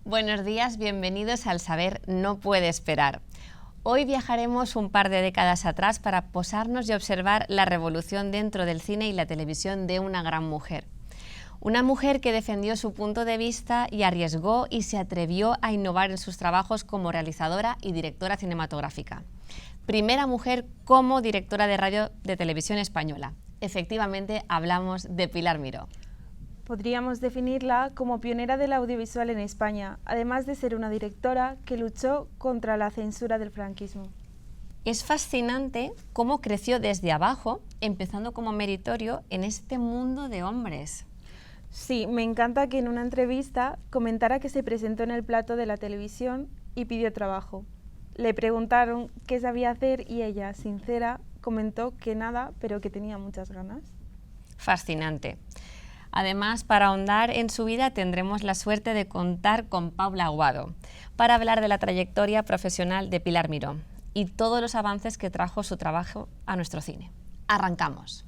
Buenos días, bienvenidos al Saber no puede esperar. Hoy viajaremos un par de décadas atrás para posarnos y observar la revolución dentro del cine y la televisión de una gran mujer. Una mujer que defendió su punto de vista y arriesgó y se atrevió a innovar en sus trabajos como realizadora y directora cinematográfica. Primera mujer como directora de radio de televisión española. Efectivamente, hablamos de Pilar Miró. Podríamos definirla como pionera del audiovisual en España, además de ser una directora que luchó contra la censura del franquismo. Es fascinante cómo creció desde abajo, empezando como meritorio en este mundo de hombres. Sí, me encanta que en una entrevista comentara que se presentó en el plató de la televisión y pidió trabajo. Le preguntaron qué sabía hacer y ella, sincera, comentó que nada, pero que tenía muchas ganas. Fascinante. Además, para ahondar en su vida tendremos la suerte de contar con Paula Aguado para hablar de la trayectoria profesional de Pilar Miró y todos los avances que trajo su trabajo a nuestro cine. Arrancamos.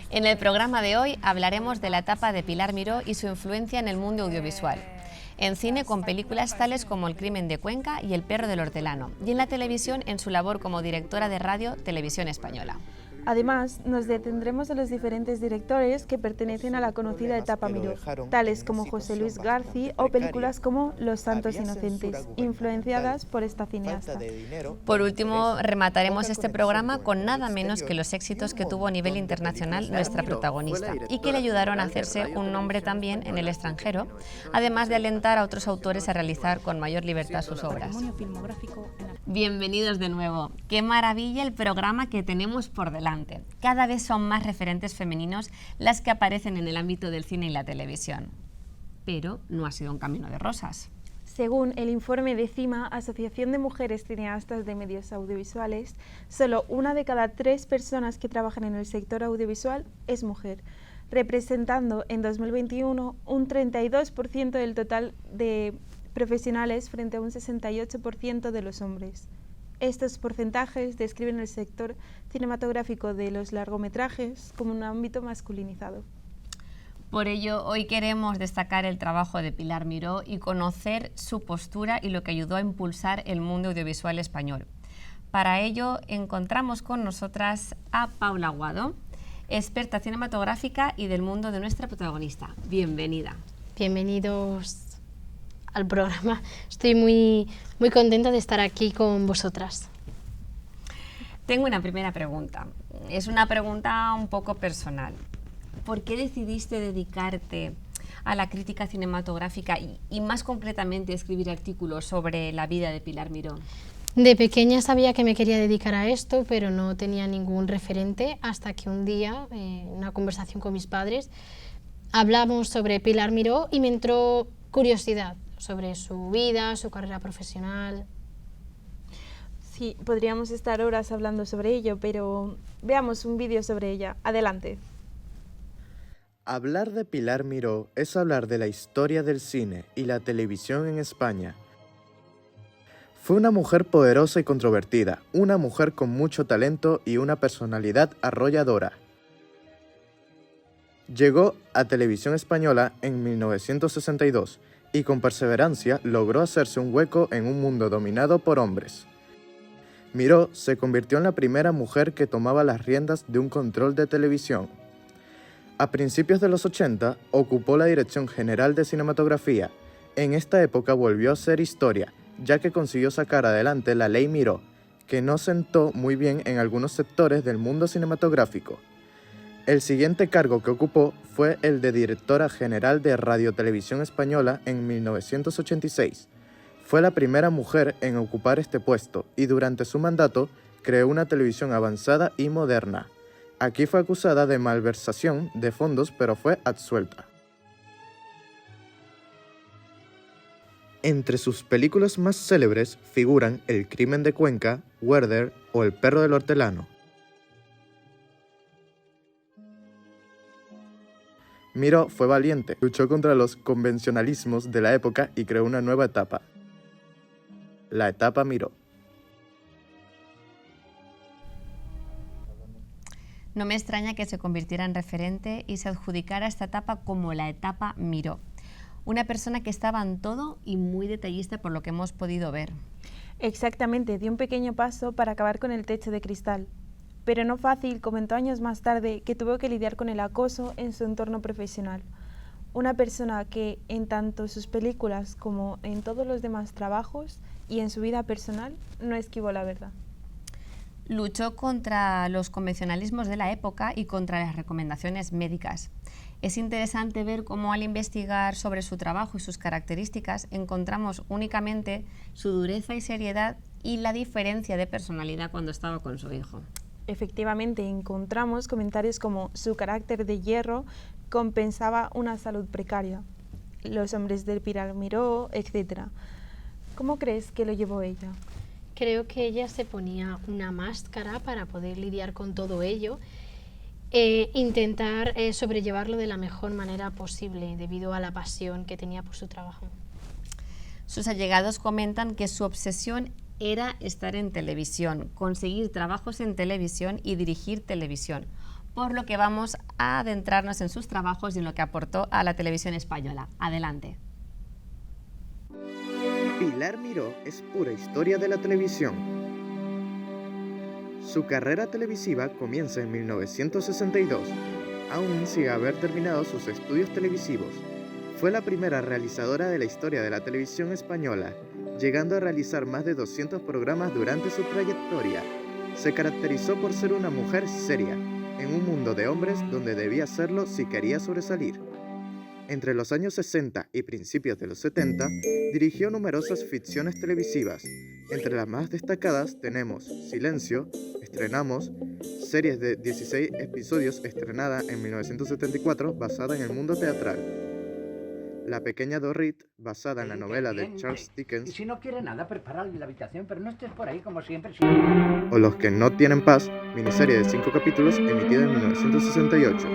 En el programa de hoy hablaremos de la etapa de Pilar Miró y su influencia en el mundo audiovisual. En cine con películas tales como El crimen de Cuenca y El perro del hortelano, y en la televisión en su labor como directora de radio Televisión Española. Además, nos detendremos en los diferentes directores que pertenecen a la conocida etapa Miró, tales como José Luis García o películas como Los santos inocentes, influenciadas por esta cineasta. Por último, remataremos este programa con nada menos que los éxitos que tuvo a nivel internacional nuestra protagonista y que le ayudaron a hacerse un nombre también en el extranjero, además de alentar a otros autores a realizar con mayor libertad sus obras. Bienvenidos de nuevo. Qué maravilla el programa que tenemos por delante. Cada vez son más referentes femeninos las que aparecen en el ámbito del cine y la televisión. Pero no ha sido un camino de rosas. Según el informe de CIMA, Asociación de Mujeres Cineastas de Medios Audiovisuales, solo 1 de cada 3 personas que trabajan en el sector audiovisual es mujer, representando en 2021 un 32% del total de profesionales frente a un 68% de los hombres. Estos porcentajes describen el sector cinematográfico de los largometrajes como un ámbito masculinizado. Por ello, hoy queremos destacar el trabajo de Pilar Miró y conocer su postura y lo que ayudó a impulsar el mundo audiovisual español. Para ello, encontramos con nosotras a Paula Aguado, experta cinematográfica y del mundo de nuestra protagonista. Bienvenida. Bienvenidos al programa. Estoy muy contenta de estar aquí con vosotras. Tengo una primera pregunta. Es una pregunta un poco personal. ¿Por qué decidiste dedicarte a la crítica cinematográfica y más concretamente escribir artículos sobre la vida de Pilar Miró? De pequeña sabía que me quería dedicar a esto, pero no tenía ningún referente hasta que un día, en una conversación con mis padres, hablamos sobre Pilar Miró y me entró curiosidad sobre su vida, su carrera profesional. Sí, podríamos estar horas hablando sobre ello, pero veamos un vídeo sobre ella. Adelante. Hablar de Pilar Miró es hablar de la historia del cine y la televisión en España. Fue una mujer poderosa y controvertida, una mujer con mucho talento y una personalidad arrolladora. Llegó a Televisión Española en 1962 y con perseverancia logró hacerse un hueco en un mundo dominado por hombres. Miró se convirtió en la primera mujer que tomaba las riendas de un control de televisión. A principios de los 80 ocupó la Dirección General de Cinematografía. En esta época volvió a ser historia, ya que consiguió sacar adelante la Ley Miró, que no sentó muy bien en algunos sectores del mundo cinematográfico. El siguiente cargo que ocupó fue el de Directora General de Radiotelevisión Española en 1986. Fue la primera mujer en ocupar este puesto y durante su mandato creó una televisión avanzada y moderna. Aquí fue acusada de malversación de fondos, pero fue absuelta. Entre sus películas más célebres figuran El crimen de Cuenca, Werther o El perro del hortelano. Miró fue valiente, luchó contra los convencionalismos de la época y creó una nueva etapa, la etapa Miró. No me extraña que se convirtiera en referente y se adjudicara esta etapa como la etapa Miró. Una persona que estaba en todo y muy detallista por lo que hemos podido ver. Exactamente, dio un pequeño paso para acabar con el techo de cristal. Pero no fácil, comentó años más tarde que tuvo que lidiar con el acoso en su entorno profesional. Una persona que, en tanto sus películas como en todos los demás trabajos y en su vida personal, no esquivó la verdad. Luchó contra los convencionalismos de la época y contra las recomendaciones médicas. Es interesante ver cómo al investigar sobre su trabajo y sus características encontramos únicamente su dureza y seriedad y la diferencia de personalidad cuando estaba con su hijo. Efectivamente, encontramos comentarios como su carácter de hierro compensaba una salud precaria, los hombres del Pilar Miró, etc. ¿Cómo crees que lo llevó ella? Creo que ella se ponía una máscara para poder lidiar con todo ello e intentar sobrellevarlo de la mejor manera posible debido a la pasión que tenía por su trabajo. Sus allegados comentan que su obsesión era estar en televisión, conseguir trabajos en televisión y dirigir televisión, por lo que vamos a adentrarnos en sus trabajos y en lo que aportó a la televisión española. Adelante. Pilar Miró es pura historia de la televisión. Su carrera televisiva comienza en 1962, aún sin haber terminado sus estudios televisivos. Fue la primera realizadora de la historia de la televisión española, llegando a realizar más de 200 programas durante su trayectoria. Se caracterizó por ser una mujer seria, en un mundo de hombres donde debía serlo si quería sobresalir. Entre los años 60 y principios de los 70, dirigió numerosas ficciones televisivas. Entre las más destacadas tenemos Silencio, Estrenamos, series de 16 episodios estrenada en 1974 basada en el mundo teatral. La pequeña Dorrit, basada en la novela de Charles Dickens. Y si no quiere nada, prepárale la habitación, pero no estés por ahí como siempre. O Los que no tienen paz, miniserie de 5 capítulos emitida en 1968.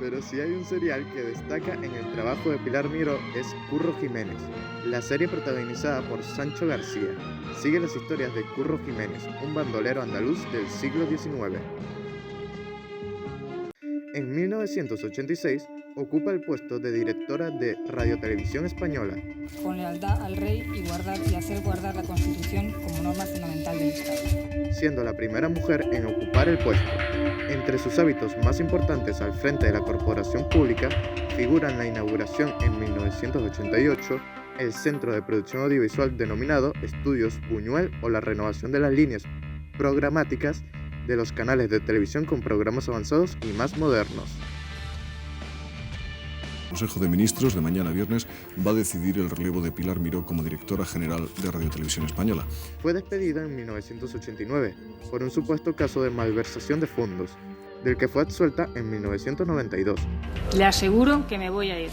Pero si hay un serial que destaca en el trabajo de Pilar Miró es Curro Jiménez, la serie protagonizada por Sancho García. Sigue las historias de Curro Jiménez, un bandolero andaluz del siglo XIX. En 1986 ocupa el puesto de directora de Radiotelevisión Española. Con lealtad al rey y hacer guardar la Constitución como norma fundamental del Estado. Siendo la primera mujer en ocupar el puesto. Entre sus hábitos más importantes al frente de la corporación pública figuran la inauguración en 1988 el Centro de Producción Audiovisual denominado Estudios Buñuel o la renovación de las líneas programáticas de los canales de televisión con programas avanzados y más modernos. El Consejo de Ministros de mañana viernes va a decidir el relevo de Pilar Miró como directora general de Radiotelevisión Española. Fue despedida en 1989 por un supuesto caso de malversación de fondos, del que fue absuelta en 1992. Le aseguro que me voy a ir.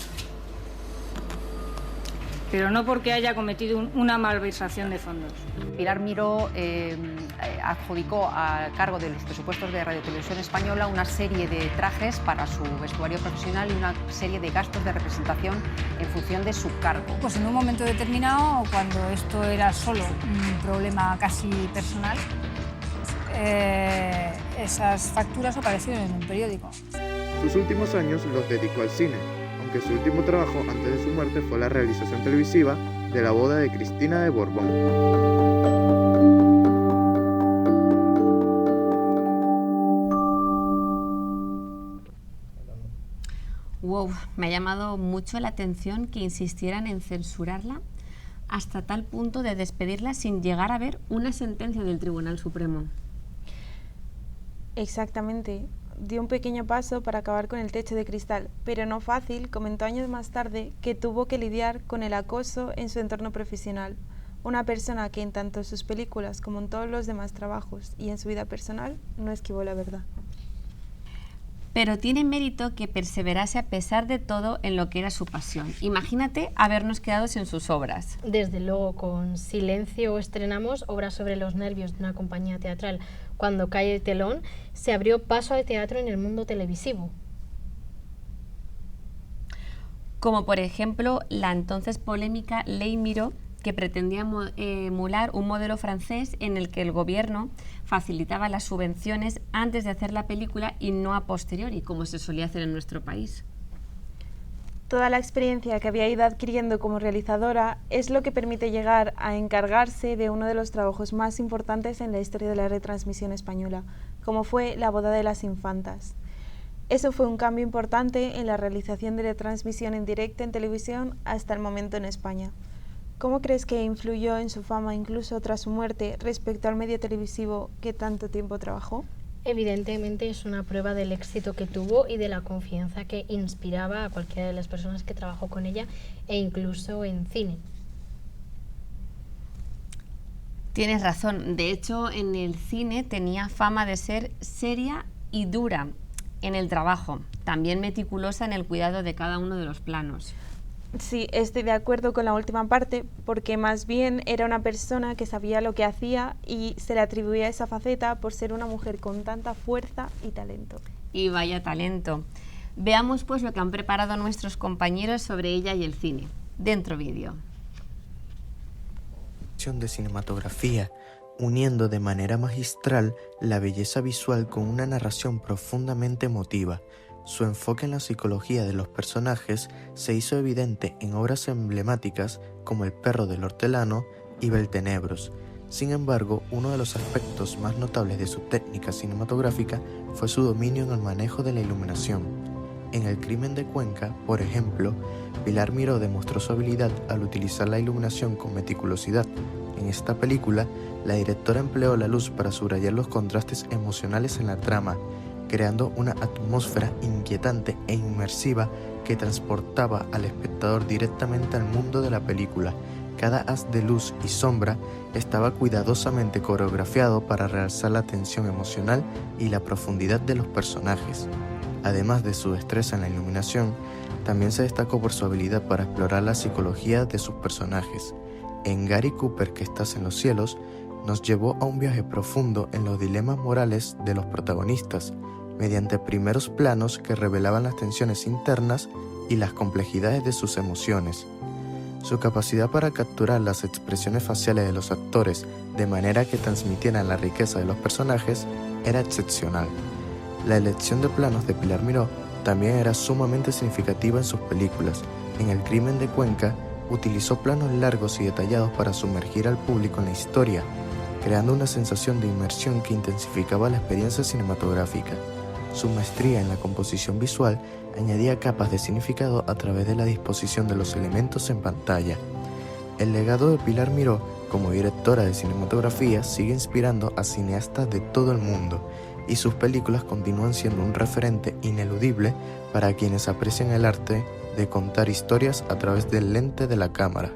Pero no porque haya cometido una malversación de fondos. Pilar Miró adjudicó a cargo de los presupuestos de Radiotelevisión Española una serie de trajes para su vestuario profesional y una serie de gastos de representación en función de su cargo. Pues en un momento determinado, cuando esto era solo un problema casi personal, esas facturas aparecieron en un periódico. Sus últimos años los dedicó al cine, aunque su último trabajo antes de su muerte fue la realización televisiva de la boda de Cristina de Borbón. Wow, me ha llamado mucho la atención que insistieran en censurarla hasta tal punto de despedirla sin llegar a ver una sentencia del Tribunal Supremo. Exactamente. Dio un pequeño paso para acabar con el techo de cristal, pero no fácil, comentó años más tarde que tuvo que lidiar con el acoso en su entorno profesional. Una persona que en tanto en sus películas como en todos los demás trabajos y en su vida personal no esquivó la verdad. Pero tiene mérito que perseverase a pesar de todo en lo que era su pasión. Imagínate habernos quedado sin sus obras. Desde luego, con Silencio estrenamos obras sobre los nervios de una compañía teatral. Cuando cae el telón, se abrió paso al teatro en el mundo televisivo. Como por ejemplo la entonces polémica Ley Miró, que pretendía emular un modelo francés en el que el gobierno facilitaba las subvenciones antes de hacer la película y no a posteriori, como se solía hacer en nuestro país. Toda la experiencia que había ido adquiriendo como realizadora es lo que permite llegar a encargarse de uno de los trabajos más importantes en la historia de la retransmisión española, como fue La boda de las infantas. Eso fue un cambio importante en la realización de la transmisión en directo en televisión hasta el momento en España. ¿Cómo crees que influyó en su fama incluso tras su muerte respecto al medio televisivo que tanto tiempo trabajó? Evidentemente es una prueba del éxito que tuvo y de la confianza que inspiraba a cualquiera de las personas que trabajó con ella e incluso en cine. Tienes razón. De hecho, en el cine tenía fama de ser seria y dura en el trabajo, también meticulosa en el cuidado de cada uno de los planos. Sí, estoy de acuerdo con la última parte, porque más bien era una persona que sabía lo que hacía y se le atribuía esa faceta por ser una mujer con tanta fuerza y talento. Y vaya talento. Veamos pues lo que han preparado nuestros compañeros sobre ella y el cine. Dentro vídeo. De cinematografía, uniendo de manera magistral la belleza visual con una narración profundamente emotiva. Su enfoque en la psicología de los personajes se hizo evidente en obras emblemáticas como El perro del hortelano y Beltenebros. Sin embargo, uno de los aspectos más notables de su técnica cinematográfica fue su dominio en el manejo de la iluminación. En El crimen de Cuenca, por ejemplo, Pilar Miró demostró su habilidad al utilizar la iluminación con meticulosidad. En esta película, la directora empleó la luz para subrayar los contrastes emocionales en la trama, creando una atmósfera inquietante e inmersiva que transportaba al espectador directamente al mundo de la película. Cada haz de luz y sombra estaba cuidadosamente coreografiado para realzar la tensión emocional y la profundidad de los personajes. Además de su destreza en la iluminación, también se destacó por su habilidad para explorar la psicología de sus personajes. En Gary Cooper, que estás en los cielos, nos llevó a un viaje profundo en los dilemas morales de los protagonistas, mediante primeros planos que revelaban las tensiones internas y las complejidades de sus emociones. Su capacidad para capturar las expresiones faciales de los actores de manera que transmitieran la riqueza de los personajes era excepcional. La elección de planos de Pilar Miró también era sumamente significativa en sus películas. En El crimen de Cuenca, utilizó planos largos y detallados para sumergir al público en la historia, creando una sensación de inmersión que intensificaba la experiencia cinematográfica. Su maestría en la composición visual añadía capas de significado a través de la disposición de los elementos en pantalla. El legado de Pilar Miró como directora de cinematografía sigue inspirando a cineastas de todo el mundo, y sus películas continúan siendo un referente ineludible para quienes aprecian el arte de contar historias a través del lente de la cámara.